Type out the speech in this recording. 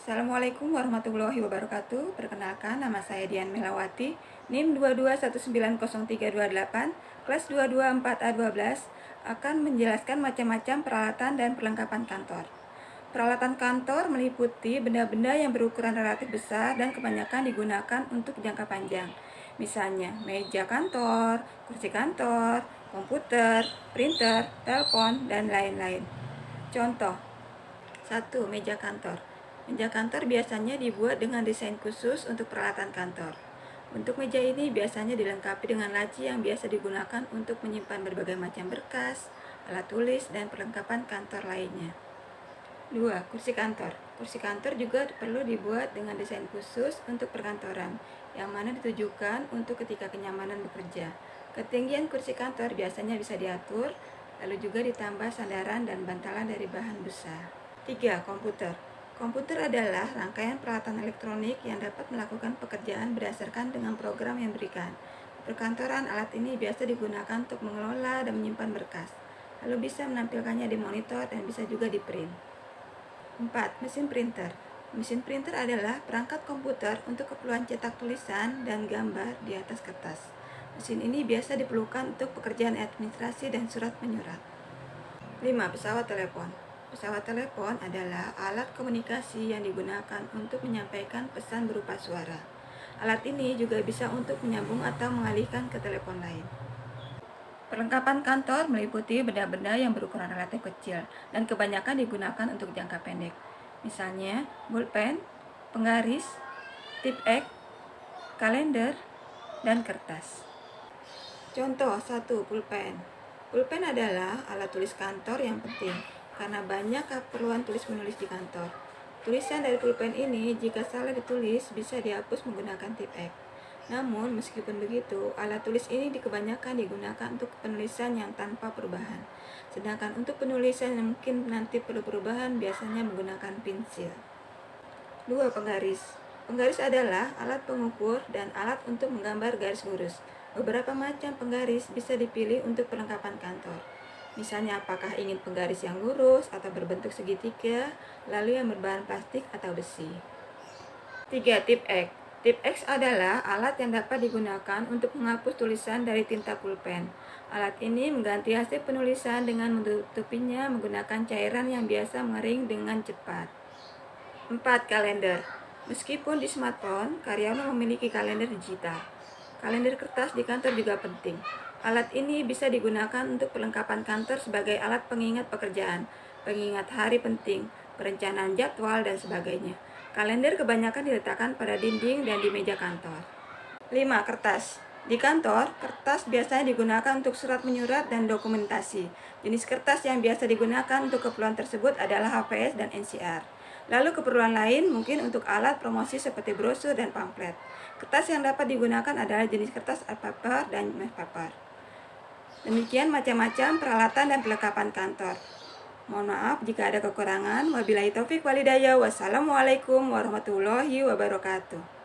Assalamualaikum warahmatullahi wabarakatuh. Perkenalkan, nama saya Dian Melawati, NIM 2219038, kelas 224A12, akan menjelaskan macam-macam peralatan dan perlengkapan kantor. Peralatan kantor meliputi benda-benda yang berukuran relatif besar dan kebanyakan digunakan untuk jangka panjang. Misalnya, meja kantor, kursi kantor, komputer, printer, telepon, dan lain-lain. Contoh, 1. Meja kantor. Meja kantor biasanya dibuat dengan desain khusus untuk peralatan kantor. Bentuk meja ini biasanya dilengkapi dengan laci yang biasa digunakan untuk menyimpan berbagai macam berkas, alat tulis, dan perlengkapan kantor lainnya. 2. Kursi kantor. Kursi kantor juga perlu dibuat dengan desain khusus untuk perkantoran, yang mana ditujukan untuk ketika kenyamanan bekerja. Ketinggian kursi kantor biasanya bisa diatur, lalu juga ditambah sandaran dan bantalan dari bahan busa. 3. Komputer. Komputer adalah rangkaian peralatan elektronik yang dapat melakukan pekerjaan berdasarkan dengan program yang diberikan. Di perkantoran, alat ini biasa digunakan untuk mengelola dan menyimpan berkas, lalu bisa menampilkannya di monitor dan bisa juga di print. 4. Mesin printer. Mesin printer adalah perangkat komputer untuk keperluan cetak tulisan dan gambar di atas kertas. Mesin ini biasa diperlukan untuk pekerjaan administrasi dan surat menyurat. 5. Pesawat telepon. Pesawat telepon adalah alat komunikasi yang digunakan untuk menyampaikan pesan berupa suara. Alat ini juga bisa untuk menyambung atau mengalihkan ke telepon lain. Perlengkapan kantor meliputi benda-benda yang berukuran relatif kecil dan kebanyakan digunakan untuk jangka pendek. Misalnya, pulpen, penggaris, tip X, kalender, dan kertas. Contoh 1. Pulpen. Pulpen adalah alat tulis kantor yang penting karena banyak keperluan tulis-menulis di kantor. Tulisan dari pulpen ini jika salah ditulis bisa dihapus menggunakan tip X. Namun, meskipun begitu, alat tulis ini kebanyakan digunakan untuk penulisan yang tanpa perubahan. Sedangkan untuk penulisan yang mungkin nanti perlu perubahan biasanya menggunakan pensil. 2. Penggaris. Penggaris adalah alat pengukur dan alat untuk menggambar garis lurus. Beberapa macam penggaris bisa dipilih untuk perlengkapan kantor. Misalnya apakah ingin penggaris yang lurus atau berbentuk segitiga, lalu yang berbahan plastik atau besi. 3. Tip X. Tip X adalah alat yang dapat digunakan untuk menghapus tulisan dari tinta pulpen. Alat ini mengganti hasil penulisan dengan menutupinya menggunakan cairan yang biasa mengering dengan cepat. 4. Kalender. Meskipun di smartphone, karyawan memiliki kalender digital. Kalender kertas di kantor juga penting. Alat ini bisa digunakan untuk perlengkapan kantor sebagai alat pengingat pekerjaan, pengingat hari penting, perencanaan jadwal, dan sebagainya. Kalender kebanyakan diletakkan pada dinding dan di meja kantor. 5. Kertas. Di kantor, kertas biasanya digunakan untuk surat menyurat dan dokumentasi. Jenis kertas yang biasa digunakan untuk keperluan tersebut adalah HVS dan NCR. Lalu keperluan lain mungkin untuk alat promosi seperti brosur dan pamflet. Kertas yang dapat digunakan adalah jenis kertas art paper dan matte paper. Demikian macam-macam peralatan dan perlengkapan kantor. Mohon maaf jika ada kekurangan. Wabillahi taufik walhidayah. Wassalamualaikum warahmatullahi wabarakatuh.